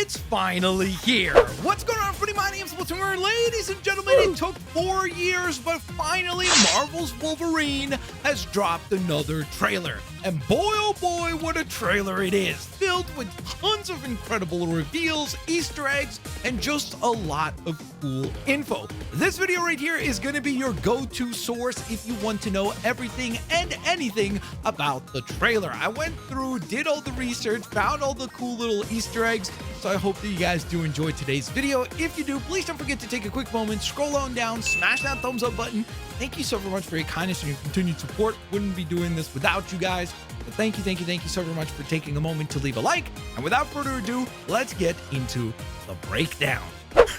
It's finally here. What's going on, everybody? My name's Blitzwinger. Ladies and gentlemen, it took 4 years, but finally Marvel's Wolverine has dropped another trailer. And boy, oh boy, what a trailer it is. Filled with tons of incredible reveals, Easter eggs, and just a lot of cool info. This video right here is going to be your go-to source if you want to know everything and anything about the trailer. I went through, did all the research, found all the cool little Easter eggs, so I hope that you guys do enjoy today's video. If you do, please don't forget to take a quick moment, scroll on down, smash that thumbs up button. Thank you so very much for your kindness and your continued support. Wouldn't be doing this without you guys. But thank you so very much for taking a moment to leave a like. And without further ado, let's get into the breakdown.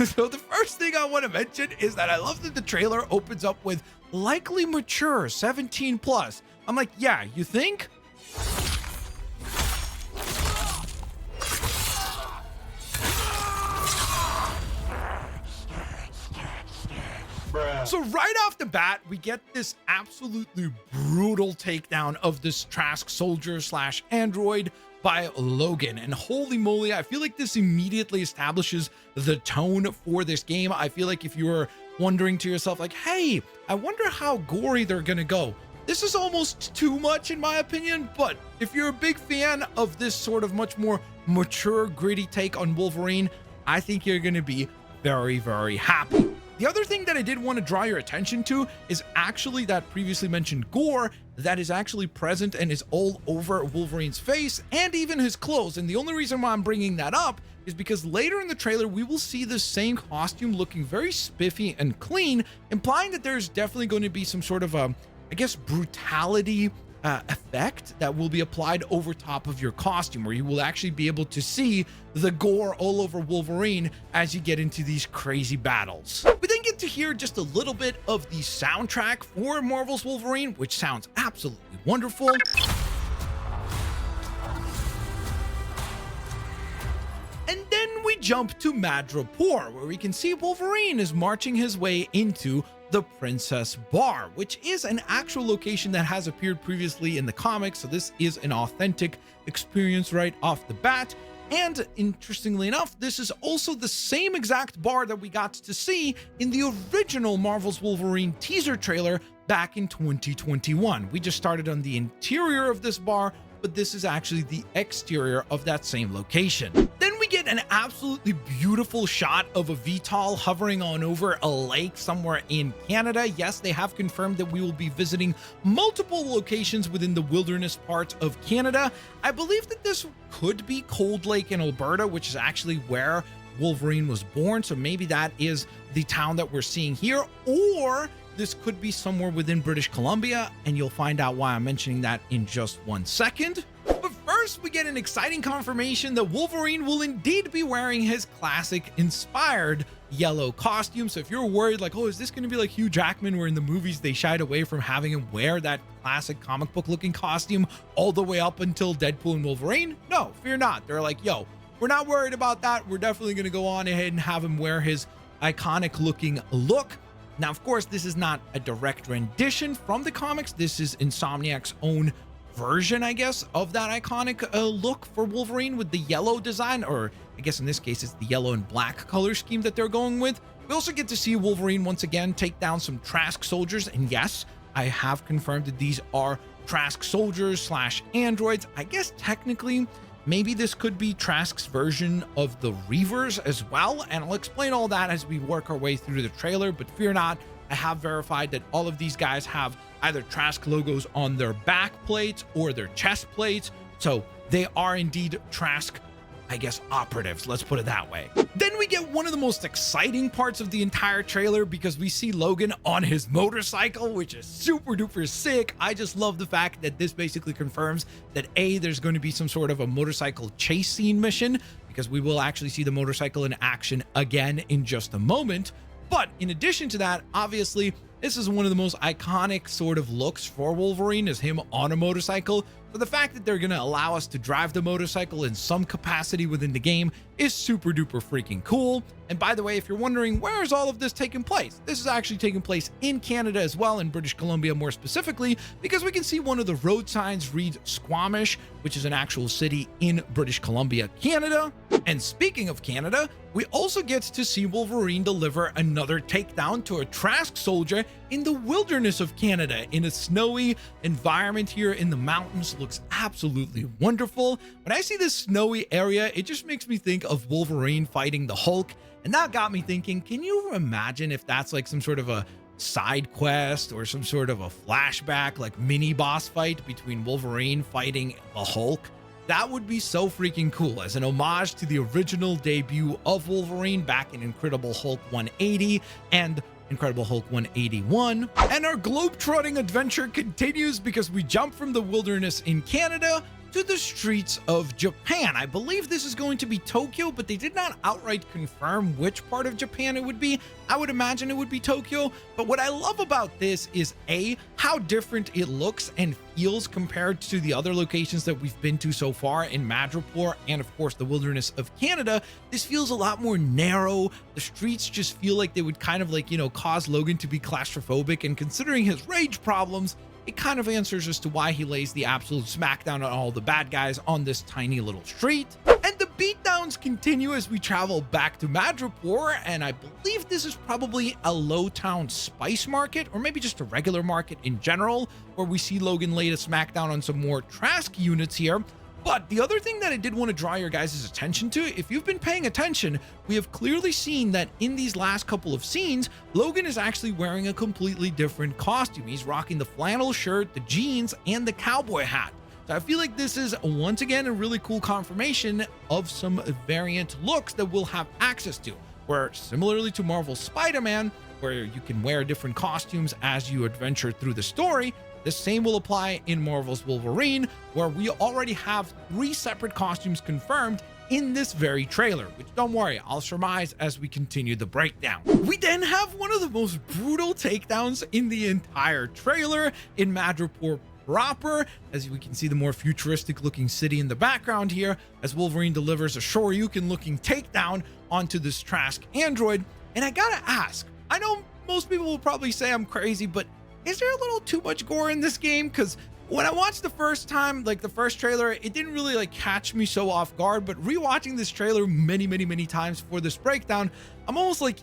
So the first thing I want to mention is that I love that the trailer opens up with likely mature 17 plus. I'm like, yeah, you think? So right off the bat, we get this absolutely brutal takedown of this Trask soldier slash android by Logan. And holy moly, I feel like this immediately establishes the tone for this game. I feel like if you were wondering to yourself like, hey, I wonder how gory they're gonna go, this is almost too much in my opinion. But if you're a big fan of this sort of much more mature, gritty take on Wolverine, I think you're gonna be very, very happy. The other thing that I did want to draw your attention to is actually that previously mentioned gore that is actually present and is all over Wolverine's face and even his clothes. And the only reason why I'm bringing that up is because later in the trailer, we will see the same costume looking very spiffy and clean, implying that there's definitely going to be some sort of I guess, brutality effect that will be applied over top of your costume, where you will actually be able to see the gore all over Wolverine as you get into these crazy battles. We then get to hear just a little bit of the soundtrack for Marvel's Wolverine, which sounds absolutely wonderful. And then we jump to Madripoor, where we can see Wolverine is marching his way into the Princess Bar, which is an actual location that has appeared previously in the comics. So this is an authentic experience right off the bat. And interestingly enough, this is also the same exact bar that we got to see in the original Marvel's Wolverine teaser trailer back in 2021. We just started on the interior of this bar, but this is actually the exterior of that same location. Then we get an absolutely beautiful shot of a VTOL hovering on over a lake somewhere in Canada. Yes, they have confirmed that we will be visiting multiple locations within the wilderness part of Canada. I believe that this could be Cold Lake in Alberta, which is actually where Wolverine was born. So maybe that is the town that we're seeing here, or this could be somewhere within British Columbia, and you'll find out why I'm mentioning that in just 1 second. But first, we get an exciting confirmation that Wolverine will indeed be wearing his classic inspired yellow costume. So if you're worried like, oh, is this going to be like Hugh Jackman, where in the movies they shied away from having him wear that classic comic book looking costume all the way up until Deadpool and Wolverine? No, fear not. They're like, yo, we're not worried about that. We're definitely going to go on ahead and have him wear his iconic looking look. Now, of course, this is not a direct rendition from the comics. This is Insomniac's own version, I guess, of that iconic look for Wolverine with the yellow design, or I guess in this case, it's the yellow and black color scheme that they're going with. We also get to see Wolverine once again take down some Trask soldiers. And yes, I have confirmed that these are Trask soldiers slash androids. I guess technically, maybe this could be Trask's version of the Reavers as well, and I'll explain all that as we work our way through the trailer, but fear not, I have verified that all of these guys have either Trask logos on their back plates or their chest plates, so they are indeed Trask, I guess, operatives, let's put it that way. Then we get one of the most exciting parts of the entire trailer, because we see Logan on his motorcycle, which is super duper sick. I just love the fact that this basically confirms that there's going to be some sort of a motorcycle chase scene mission, because we will actually see the motorcycle in action again in just a moment. But in addition to that, obviously, this is one of the most iconic sort of looks for Wolverine, is him on a motorcycle. So the fact that they're going to allow us to drive the motorcycle in some capacity within the game is super duper freaking cool. And by the way, if you're wondering where is all of this taking place, this is actually taking place in Canada as well, in British Columbia more specifically, because we can see one of the road signs reads Squamish, which is an actual city in British Columbia, Canada. And speaking of Canada, we also get to see Wolverine deliver another takedown to a Trask soldier in the wilderness of Canada in a snowy environment here in the mountains. Looks absolutely wonderful. When I see this snowy area, it just makes me think of Wolverine fighting the Hulk. And that got me thinking, can you imagine if that's like some sort of a side quest or some sort of a flashback, like mini boss fight between Wolverine fighting the Hulk? That would be so freaking cool, as an homage to the original debut of Wolverine back in Incredible Hulk 180 and Incredible Hulk 181. And our globetrotting adventure continues because we jump from the wilderness in Canada to the streets of Japan. I believe this is going to be Tokyo, but they did not outright confirm which part of Japan it would be. I would imagine it would be Tokyo. But what I love about this is A, how different it looks and feels compared to the other locations that we've been to so far in Madripoor and of course the wilderness of Canada. This feels a lot more narrow. The streets just feel like they would kind of like, you know, cause Logan to be claustrophobic, and considering his rage problems, it kind of answers as to why he lays the absolute smackdown on all the bad guys on this tiny little street. And the beatdowns continue as we travel back to Madripoor, and I believe this is probably a low-town spice market, or maybe just a regular market in general, where we see Logan lay a smackdown on some more Trask units here. But the other thing that I did want to draw your guys' attention to, if you've been paying attention, we have clearly seen that in these last couple of scenes, Logan is actually wearing a completely different costume. He's rocking the flannel shirt, the jeans, and the cowboy hat. So I feel like this is once again a really cool confirmation of some variant looks that we'll have access to, where similarly to Marvel's Spider-Man, where you can wear different costumes as you adventure through the story, the same will apply in Marvel's Wolverine, where we already have 3 separate costumes confirmed in this very trailer, which don't worry, I'll surmise as we continue the breakdown. We then have one of the most brutal takedowns in the entire trailer in Madripoor proper, as we can see the more futuristic looking city in the background here, as Wolverine delivers a Shoryuken looking takedown onto this Trask android. And I gotta ask, I know most people will probably say I'm crazy, but is there a little too much gore in this game? Because when I watched the first time, like the first trailer, it didn't really like catch me so off guard, but rewatching this trailer many times for this breakdown, I'm almost like,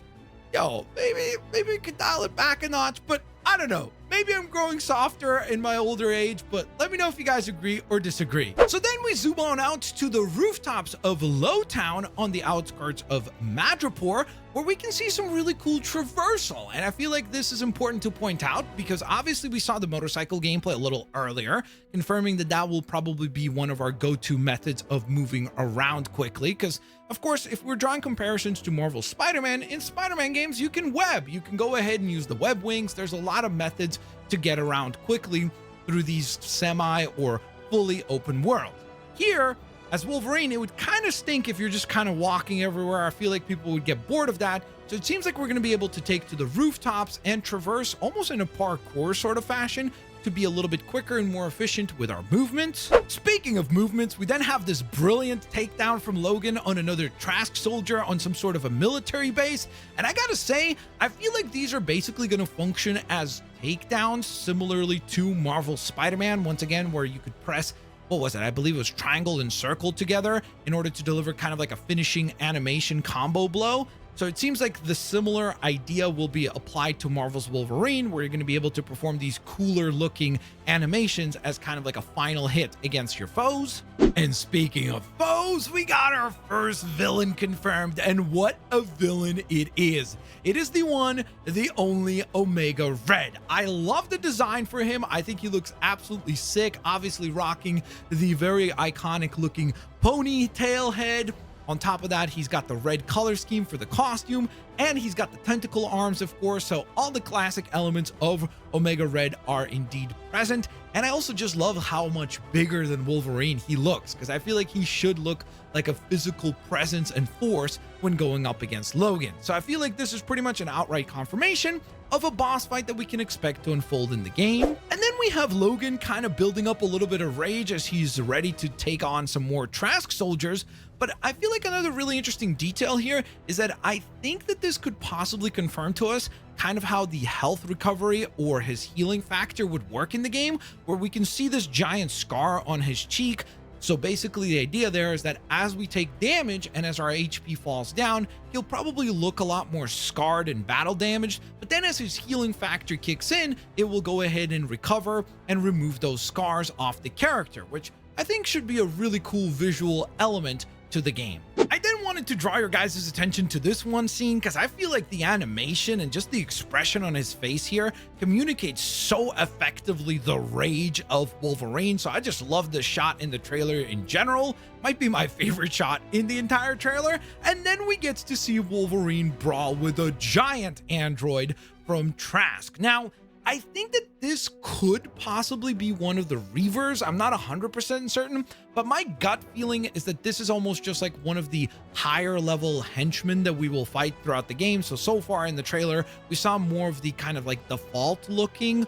yo, maybe we could dial it back a notch, but I don't know. Maybe I'm growing softer in my older age, but let me know if you guys agree or disagree. So then we zoom on out to the rooftops of Lowtown on the outskirts of Madripoor, where we can see some really cool traversal. And I feel like this is important to point out because obviously we saw the motorcycle gameplay a little earlier, confirming that that will probably be one of our go-to methods of moving around quickly. Because of course, if we're drawing comparisons to Marvel's Spider-Man, in Spider-Man games, you can web. You can go ahead and use the web wings. There's a lot of methods to get around quickly through these semi or fully open world. Here, as Wolverine, it would kind of stink if you're just kind of walking everywhere. I feel like people would get bored of that. So it seems like we're going to be able to take to the rooftops and traverse almost in a parkour sort of fashion to be a little bit quicker and more efficient with our movements. Speaking of movements, we then have this brilliant takedown from Logan on another Trask soldier on some sort of a military base. And I gotta say, I feel like these are basically going to function as takedowns similarly to Marvel's Spider-Man, once again, where you could press, what was it? I believe it was triangle and circle together in order to deliver kind of like a finishing animation combo blow. So it seems like the similar idea will be applied to Marvel's Wolverine, where you're going to be able to perform these cooler looking animations as kind of like a final hit against your foes. And speaking of foes, we got our first villain confirmed, and what a villain it is. It is the one, the only Omega Red. I love the design for him. I think he looks absolutely sick, obviously rocking the very iconic looking ponytail head. On top of that, he's got the red color scheme for the costume, and he's got the tentacle arms, of course, so all the classic elements of Omega Red are indeed present. And I also just love how much bigger than Wolverine he looks, because I feel like he should look like a physical presence and force when going up against Logan. So I feel like this is pretty much an outright confirmation of a boss fight that we can expect to unfold in the game. And then we have Logan kind of building up a little bit of rage as he's ready to take on some more Trask soldiers. But I feel like another really interesting detail here is that I think that this could possibly confirm to us kind of how the health recovery or his healing factor would work in the game, where we can see this giant scar on his cheek. So basically the idea there is that as we take damage and as our HP falls down, he'll probably look a lot more scarred and battle damaged, but then as his healing factor kicks in, it will go ahead and recover and remove those scars off the character, which I think should be a really cool visual element to the game. I then wanted to draw your guys' attention to this one scene because I feel like the animation and just the expression on his face here communicates so effectively the rage of Wolverine. So I just love the shot in the trailer in general. Might be my favorite shot in the entire trailer. And then we get to see Wolverine brawl with a giant android from Trask. Now, I think that this could possibly be one of the Reavers. I'm not 100% certain, but my gut feeling is that this is almost just like one of the higher level henchmen that we will fight throughout the game. So far in the trailer, we saw more of the kind of like default looking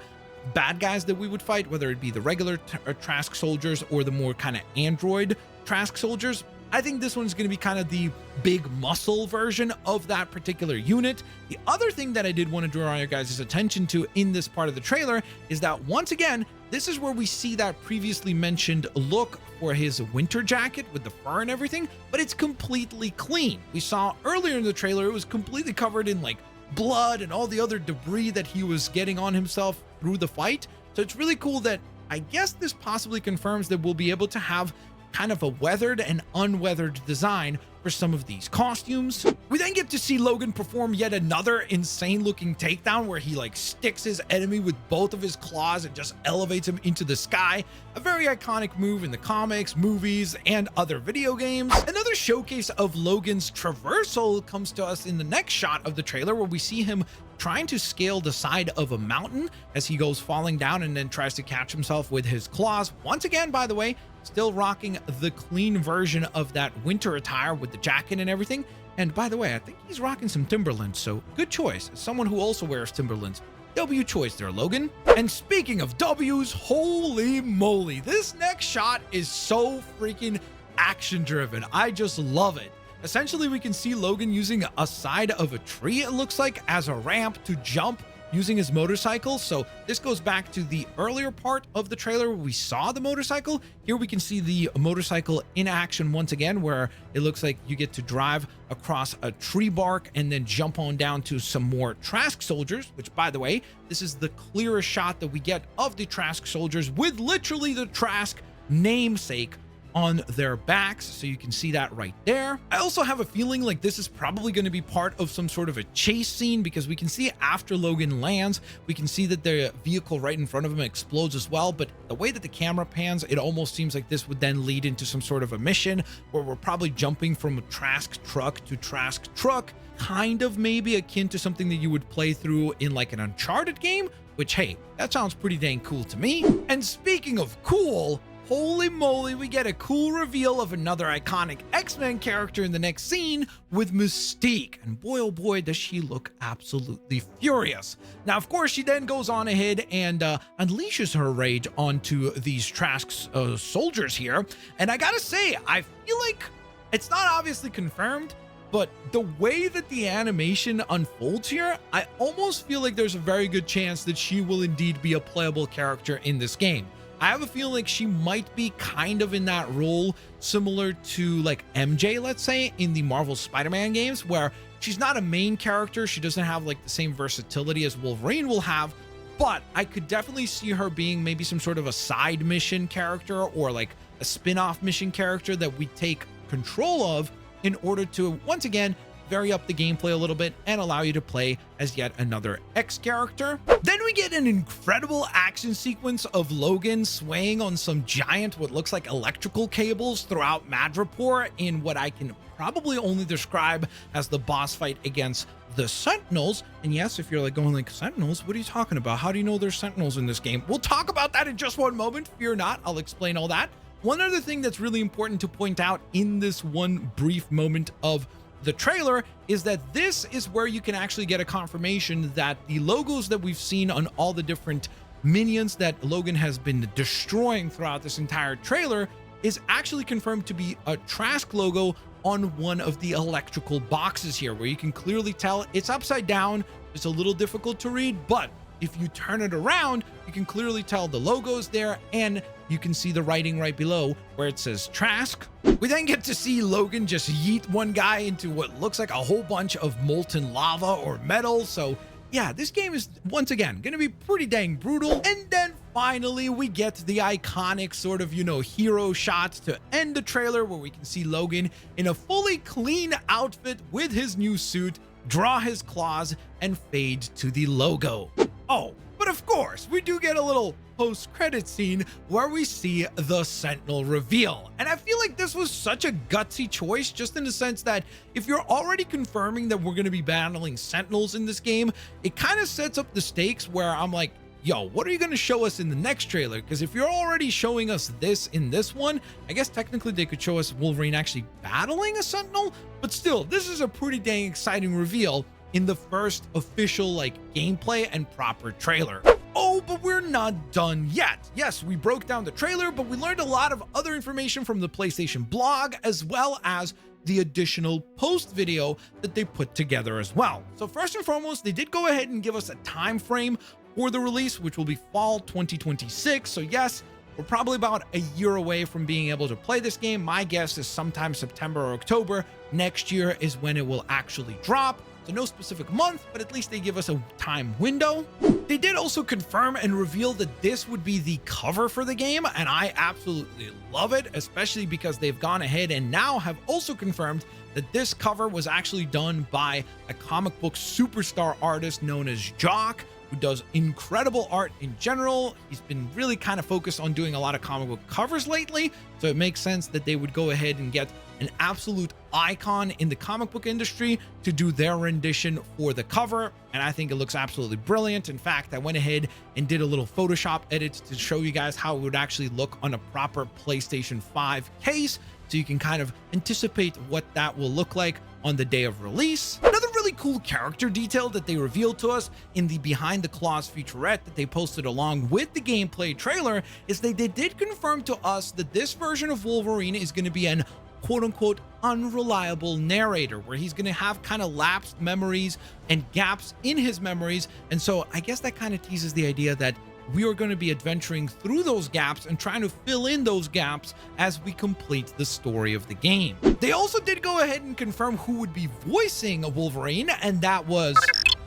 bad guys that we would fight, whether it be the regular Trask soldiers or the more kind of android Trask soldiers. I think this one's going to be kind of the big muscle version of that particular unit. The other thing that I did want to draw your guys' attention to in this part of the trailer is that once again, this is where we see that previously mentioned look for his winter jacket with the fur and everything, but it's completely clean. We saw earlier in the trailer, it was completely covered in like blood and all the other debris that he was getting on himself through the fight. So it's really cool that I guess this possibly confirms that we'll be able to have kind of a weathered and unweathered design for some of these costumes. We then get to see Logan perform yet another insane looking takedown where he like sticks his enemy with both of his claws and just elevates him into the sky. A very iconic move in the comics, movies, and other video games. Another showcase of Logan's traversal comes to us in the next shot of the trailer, where we see him trying to scale the side of a mountain as he goes falling down and then tries to catch himself with his claws. Once again, by the way, still rocking the clean version of that winter attire with the jacket and everything. And by the way, I think he's rocking some Timberlands, so good choice. As someone who also wears Timberlands, W choice there, Logan. And speaking of W's, holy moly, this next shot is so freaking action driven. I just love it. Essentially, we can see Logan using a side of a tree, it looks like, as a ramp to jump using his motorcycle. So this goes back to the earlier part of the trailer where we saw the motorcycle. Here we can see the motorcycle in action once again, where it looks like you get to drive across a tree bark and then jump on down to some more Trask soldiers, which, by the way, this is the clearest shot that we get of the Trask soldiers with literally the Trask namesake on their backs, so you can see that right there. I also have a feeling like this is probably going to be part of some sort of a chase scene, because we can see after Logan lands, we can see that the vehicle right in front of him explodes as well. But the way that the camera pans, it almost seems like this would then lead into some sort of a mission where we're probably jumping from a Trask truck to Trask truck, kind of maybe akin to something that you would play through in like an Uncharted game, which, hey, that sounds pretty dang cool to me. And speaking of cool, holy moly, we get a cool reveal of another iconic X-Men character in the next scene with Mystique. And boy, oh boy, does she look absolutely furious. Now, of course, she then goes on ahead and unleashes her rage onto these Trask soldiers here. And I gotta say, I feel like it's not obviously confirmed, but the way that the animation unfolds here, I almost feel like there's a very good chance that she will indeed be a playable character in this game. I have a feeling like she might be kind of in that role similar to like MJ, let's say, in the Marvel Spider-Man games, where she's not a main character. She doesn't have like the same versatility as Wolverine will have, but I could definitely see her being maybe some sort of a side mission character or like a spin-off mission character that we take control of in order to, once again, vary up the gameplay a little bit and allow you to play as yet another X character. Then we get an incredible action sequence of Logan swaying on some giant, what looks like electrical cables throughout Madripoor in what I can probably only describe as the boss fight against the Sentinels. And yes, if you're like going like, Sentinels, what are you talking about? How do you know there's Sentinels in this game? We'll talk about that in just one moment. Fear not, I'll explain all that. One other thing that's really important to point out in this one brief moment of the trailer is that this is where you can actually get a confirmation that the logos that we've seen on all the different minions that Logan has been destroying throughout this entire trailer is actually confirmed to be a Trask logo on one of the electrical boxes here, where you can clearly tell it's upside down. It's a little difficult to read, but if you turn it around, you can clearly tell the logo's there, and you can see the writing right below where it says Trask. We then get to see Logan just yeet one guy into what looks like a whole bunch of molten lava or metal. So yeah, this game is once again gonna be pretty dang brutal. And then finally we get the iconic sort of, you know, hero shot to end the trailer, where we can see Logan in a fully clean outfit with his new suit, draw his claws, and fade to the logo. Oh, but of course, we do get a little post-credit scene where we see the Sentinel reveal. And I feel like this was such a gutsy choice, just in the sense that if you're already confirming that we're going to be battling Sentinels in this game, it kind of sets up the stakes where I'm like, yo, what are you going to show us in the next trailer? Because if you're already showing us this in this one, I guess technically they could show us Wolverine actually battling a Sentinel, but still, this is a pretty dang exciting reveal in the first official like gameplay and proper trailer. Oh, but we're not done yet. Yes, we broke down the trailer, but we learned a lot of other information from the PlayStation blog, as well as the additional post video that they put together as well. So first and foremost, they did go ahead and give us a time frame for the release, which will be fall 2026. So yes, we're probably about a year away from being able to play this game. My guess is sometime September or October next year is when it will actually drop. So no specific month, but at least they give us a time window. They did also confirm and reveal that this would be the cover for the game, and I absolutely love it, especially because they've gone ahead and now have also confirmed that this cover was actually done by a comic book superstar artist known as Jock, who does incredible art in general. He's been really kind of focused on doing a lot of comic book covers lately, so it makes sense that they would go ahead and get an absolute icon in the comic book industry to do their rendition for the cover, and I think it looks absolutely brilliant. In fact, I went ahead and did a little Photoshop edit to show you guys how it would actually look on a proper PlayStation 5 case, so you can kind of anticipate what that will look like on the day of release. Another really cool character detail that they revealed to us in the Behind the Claws featurette that they posted along with the gameplay trailer is that they did confirm to us that this version of Wolverine is going to be an quote-unquote unreliable narrator, where he's going to have kind of lapsed memories and gaps in his memories. And so I guess that kind of teases the idea that we are going to be adventuring through those gaps and trying to fill in those gaps as we complete the story of the game. They also did go ahead and confirm who would be voicing Wolverine, and that was...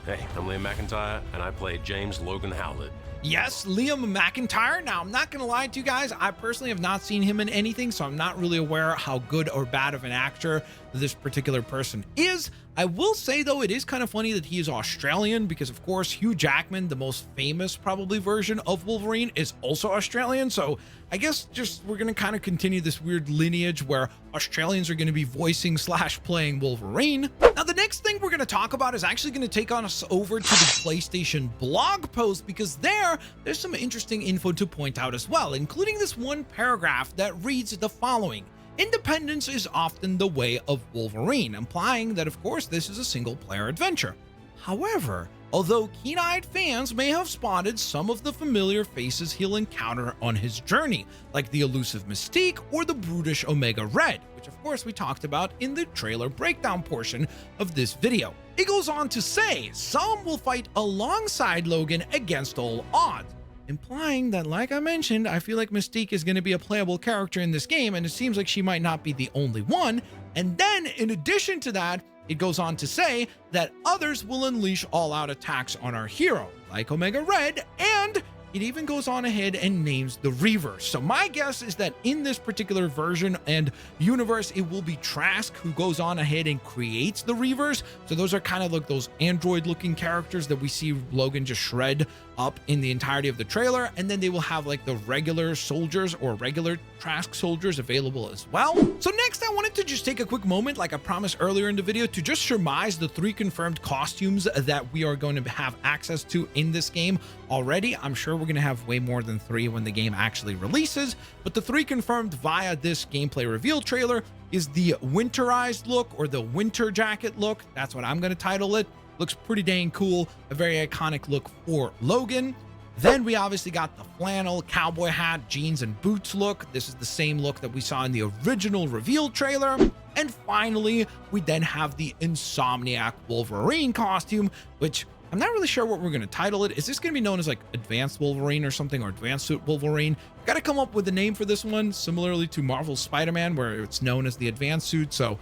Hey, I'm Liam McIntyre, and I play James Logan Howlett. Yes, Liam McIntyre. Now, I'm not going to lie to you guys. I personally have not seen him in anything, so I'm not really aware how good or bad of an actor this particular person is. I will say, though, it is kind of funny that he is Australian because, of course, Hugh Jackman, the most famous probably version of Wolverine, is also Australian. So I guess just we're going to kind of continue this weird lineage where Australians are going to be voicing / playing Wolverine. Now, the next thing we're going to talk about is actually going to take us over to the PlayStation blog post, because there's some interesting info to point out as well, including this one paragraph that reads the following: independence is often the way of Wolverine, implying that, of course, this is a single-player adventure. However, although keen-eyed fans may have spotted some of the familiar faces he'll encounter on his journey, like the elusive Mystique or the brutish Omega Red, which of course we talked about in the trailer breakdown portion of this video. It goes on to say some will fight alongside Logan against all odds, implying that, like I mentioned, I feel like Mystique is going to be a playable character in this game, and it seems like she might not be the only one. And then, in addition to that, it goes on to say that others will unleash all-out attacks on our hero, like Omega Red, and it even goes on ahead and names the Reavers. So my guess is that in this particular version and universe, it will be Trask who goes on ahead and creates the Reavers. So those are kind of like those android looking characters that we see Logan just shred up in the entirety of the trailer, and then they will have like the regular soldiers or regular Trask soldiers available as well. So next, I wanted to just take a quick moment, like I promised earlier in the video, to just surmise the 3 confirmed costumes that we are going to have access to in this game already. I'm sure we're going to have way more than 3 when the game actually releases, but the 3 confirmed via this gameplay reveal trailer is the winterized look, or the winter jacket look. That's what I'm going to title it. Looks pretty dang cool, a very iconic look for Logan. Then we obviously got the flannel, cowboy hat, jeans, and boots look. This is the same look that we saw in the original reveal trailer. And finally, we then have the Insomniac Wolverine costume, which I'm not really sure what we're going to title it. Is this going to be known as like Advanced Wolverine or something, or Advanced Suit Wolverine? Got to come up with a name for this one, similarly to Marvel's Spider-Man, where it's known as the Advanced Suit. So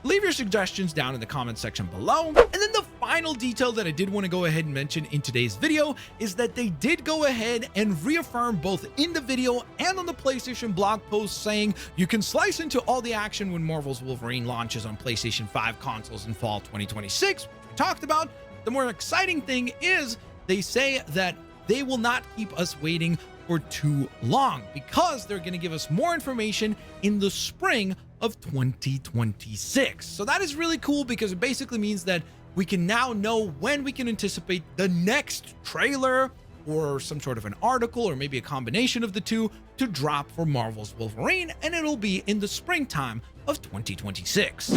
leave your suggestions down in the comment section below. And then the final detail that I did want to go ahead and mention in today's video is that they did go ahead and reaffirm both in the video and on the PlayStation blog post, saying you can slice into all the action when Marvel's Wolverine launches on PlayStation 5 consoles in fall 2026, which we talked about. The more exciting thing is they say that they will not keep us waiting for too long, because they're going to give us more information in the spring of 2026. So that is really cool, because it basically means that we can now know when we can anticipate the next trailer or some sort of an article, or maybe a combination of the two, to drop for Marvel's Wolverine, and it'll be in the springtime of 2026.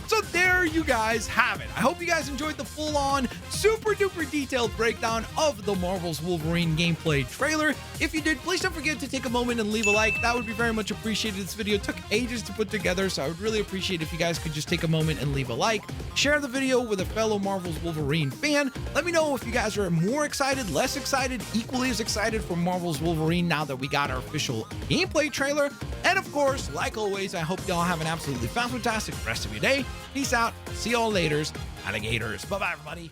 So there you guys have it. I hope you guys enjoyed the full-on, super duper detailed breakdown of the Marvel's Wolverine gameplay trailer. If you did, please don't forget to take a moment and leave a like. That would be very much appreciated. This video took ages to put together, so I would really appreciate if you guys could just take a moment and leave a like. Share the video with a fellow Marvel's Wolverine fan. Let me know if you guys are more excited, less excited, equally as excited for Marvel's Wolverine now that we got our official gameplay trailer. And of course, like always, I hope y'all have an absolutely fantastic rest of your day. Peace out. See y'all later, alligators. Bye-bye, everybody.